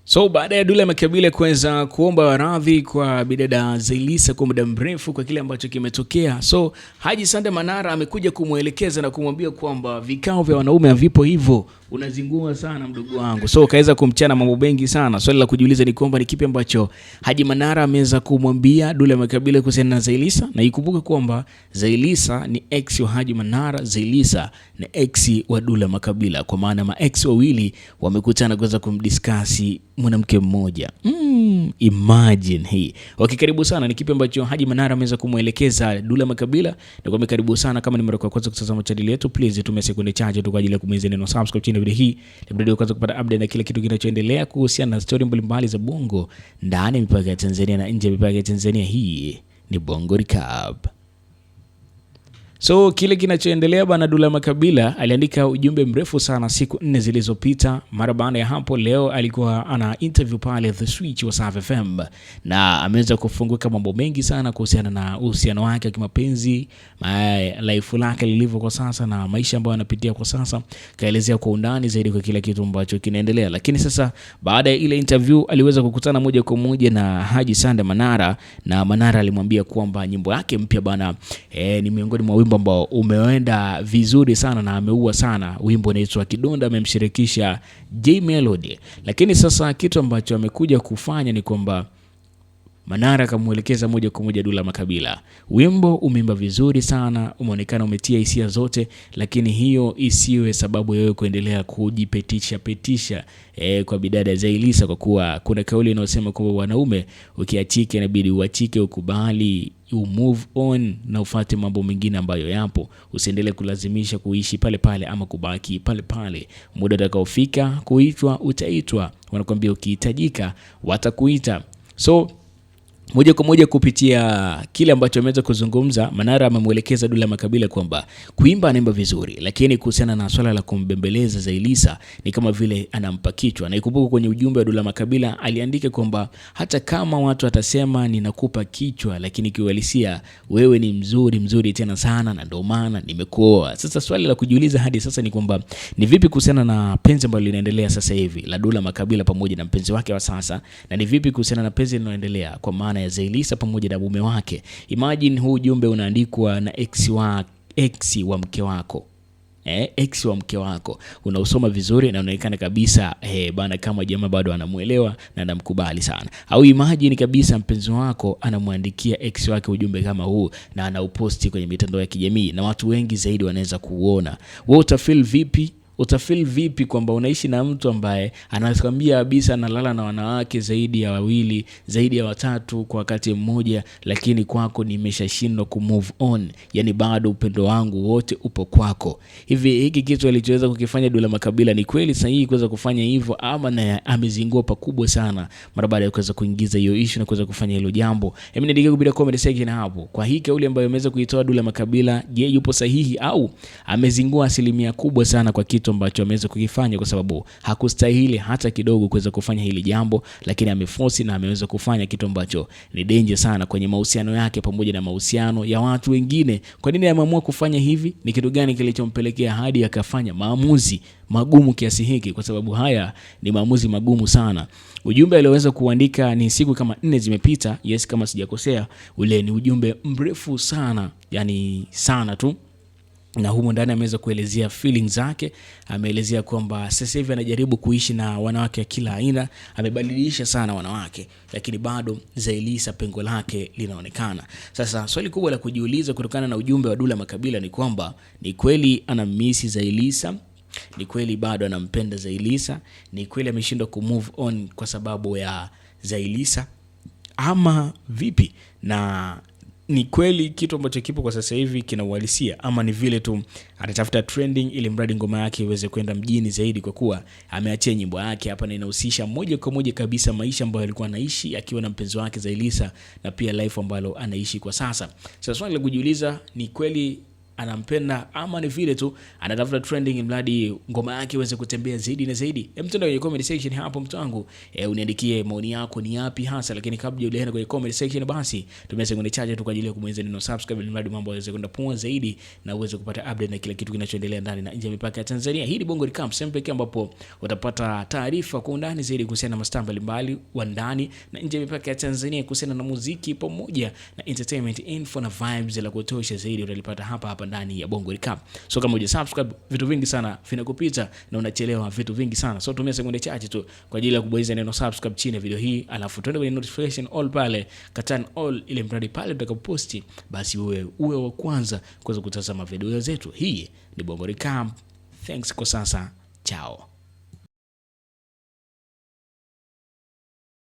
So baada ya Dula Makabila kuweza kuomba radhi kwa bidada Zailisa kwa muda mrefu kwa kile ambacho kimetokea, so Haji Sande Manara amekuja kumuelekeza na kumwambia kwamba vikao vya wanaume havipo hivyo, unazingua sana mdogo wangu. So kaweza kumchana mambo mengi sana. Swali la kujiuliza ni kwamba ni kipi ambacho Haji Manara ameweza kumwambia Dula Makabila kuhusiana na Zailisa, na ikumbuke kwamba Zailisa ni ex wa Haji Manara, Zailisa ni ex wa Dula Makabila, kwa maana ma ex wawili wamekutana kuweza kumdiskasi mwanamke mmoja. Imagine hii. Okay, karibu sana. Ni kipi ambacho Haji Manara ameweza kumuelekeza Dula Makabila? Na kwa karibu sana, kama ni mara ya kwanza kutazama channel yetu, please tumia sekunde chache tu kwa ajili ya kumeza neno subscribe chini video hii. Ndio kwanza kupata update na kila kitu kinachoendelea kuhusiana na story mbalimbali za Bongo ndani ya mipaka ya Tanzania na nje ya mipaka ya Tanzania. Hii ni Bongo Recap. So kile kinachoendelea bana, Dula Makabila aliandika ujumbe mrefu sana siku 4 zilizopita. Mara baada ya hapo, leo alikuwa ana interview pale The Switch wa Wasafi FM, na ameweza kufunguka mambo mengi sana kuhusiana na uhusiano wake wa kimapenzi, life lake lilivyo kwa sasa na maisha ambayo anapitia kwa sasa. Kaelezea kwa undani zaidi kwa kila kitu ambacho kinaendelea. Lakini sasa baada ya ile interview aliweza kukutana moja kwa moja na Haji Sande Manara, na Manara alimwambia kwamba nyimbo yake mpya bana ni miongoni mwa ambao umeenda vizuri sana na ameua sana. Wimbo unaitwa Kidonda, amemshirikisha J Melody. Lakini sasa kitu ambacho amekuja kufanya ni kwamba Manara akamuelekeza moja kwa moja Dula Makabila, wimbo umeimba vizuri sana, umeonekana umetia hisia zote, lakini hiyo isiwe sababu wewe kuendelea kujipetisha kwa bidada Zailisa, kwa kuwa kuna kauli inayosema kwamba wanaume ukiachike inabidi uachike, ukubali, you move on na ufuate mambo mengine ambayo yapo. Usiendelee kulazimisha kuishi pale pale ama kubaki pale pale. Muda utakaofika kuitwa utaitwa, wanakuambia ukihitajika watakuita. So moja kwa moja kupitia kile ambacho ameweza kuzungumza, Manara amemuelekeza Dula Makabila kwamba kuimba anaimba vizuri, lakini kuhusiana na swala la kumbembeleza Zailisa ni kama vile anampa kichwa. Na ikumbuka kwenye ujumbe wa Dula Makabila aliandika kwamba hata kama watu watasema ninakupa kichwa, lakini kiuhalisia wewe ni mzuri tena sana, na ndio maana nimekuoa. Sasa swali la kujiuliza hadi sasa ni kwamba ni vipi kuhusiana na penzi ambalo linaendelea sasa hivi la Dula Makabila pamoja na mpenzi wake wa sasa, na ni vipi kuhusiana na penzi linaloendelea kwa maana ya Zailisa pamoja na mume wake. Imagine huu ujumbe unaandikwa na ex wa mke wako. Ex wa mke wako unausoma vizuri na unaonekana kabisa bana kama jamaa bado anamuelewa na anamkubali sana. Au imagine kabisa mpenzi wako anamwandikia ex wake ujumbe kama huu na anauposti kwenye mitandao ya kijamii na watu wengi zaidi wanaweza kuuona. Wewe utafeel vipi? Utafeel vipi kwamba unaishi na mtu ambaye anakwambia kabisa analala na wanawake zaidi ya wawili, zaidi ya watatu kwa wakati mmoja, lakini kwako nimeshashindwa kumove on, yani bado upendo wangu wote upo kwako? Hivi hiki kitu alichoweza kukifanya Dula Makabila ni kweli sahihi kuweza kufanya hivyo, ama na amezingua pakubwa sana mara baada ya kuweza kuingiza hiyo issue na kuweza kufanya hilo jambo? Hebu niandike kupitia comment section hapo. Kwa hii kauli ambayo ameweza kuitoa Dula Makabila, je, yupo sahihi au amezingua asilimia kubwa sana kwa kitu ambacho ameweza kukifanya, kwa sababu hakustahili hata kidogo kuweza kufanya hili jambo, lakini ameforce na ameweza kufanya kitu ambacho ni danger sana kwenye mahusiano yake pamoja na mahusiano ya watu wengine. Kwa nini ameamua kufanya hivi? Ni kitu gani kilichompelekea hadi akafanya maamuzi magumu kiasi hiki? Kwa sababu haya ni maamuzi magumu sana. Ujumbe alioweza kuandika ni siku kama 4 zimepita, yes kama sijakosea, ule ni ujumbe mrefu sana, yani sana tu. Na humo ndani ameweza kuelezea feelings zake. Ameelezea kwamba sasa hivi anajaribu kuishi na wanawake wa kila aina, amebadilisha sana wanawake, lakini bado Zailisa pengo lake linaonekana. Sasa swali kubwa la kujiuliza kutokana na ujumbe wa Dula Makabila ni kwamba ni kweli anamisi Zailisa? Ni kweli bado anampenda Zailisa? Ni kweli ameshindwa kumove on kwa sababu ya Zailisa ama vipi? Na ni kweli kitu ambacho kipo kwa sasa hivi kina uhalisia, ama ni vile tu anatafuta trending ili mradi ngoma yake iweze kwenda mjini zaidi, kwa kuwa ameachia nyimbo yake hapa na inahusisha moja kwa moja kabisa maisha ambayo alikuwa anaishi akiwa na mpenzi wake Zailisa, na pia life ambalo anaishi kwa sasa. Sasa swali la kujiuliza, ni kweli anampenda ama ni vile tu anatafuta trending mradi ngoma yake iweze kutembea zaidi na zaidi? Mtenda kwenye comment section hapo mtu wangu, uniandikie maoni yako ni yapi hasa. Lakini kabla hujaenda kwenye comment section, basi tumia sekunde chache tu kwa ajili ya kubonyeza neno subscribe, ili mradi mambo yaweze kwenda poa zaidi na uweze kupata update na kila kitu kinachoendelea ndani na nje ya mipaka ya Tanzania. Hii ni Bongo Recap, sehemu pekee ambapo utapata taarifa kwa undani zaidi kuhusiana na mastaa mbalimbali wa ndani na nje ya mipaka ya Tanzania, kuhusiana na muziki pamoja na entertainment info na vibes la kutosha zaidi utalipata hapa ndani ya Bongo Recap. So kama hujasubscribe, vitu vingi sana vinakupita na unachelewa vitu vingi sana. So tumia sekunde chache tu kwa ajili ya kubonyeza neno subscribe chini ya video hii, alafu twende kwenye notification all pale, katan all, ile mradi pale tutakapoposti basi uwe wa kwanza kuweza kutazama video zetu. Hii ni Bongo Recap. Thanks kwa sasa. Ciao.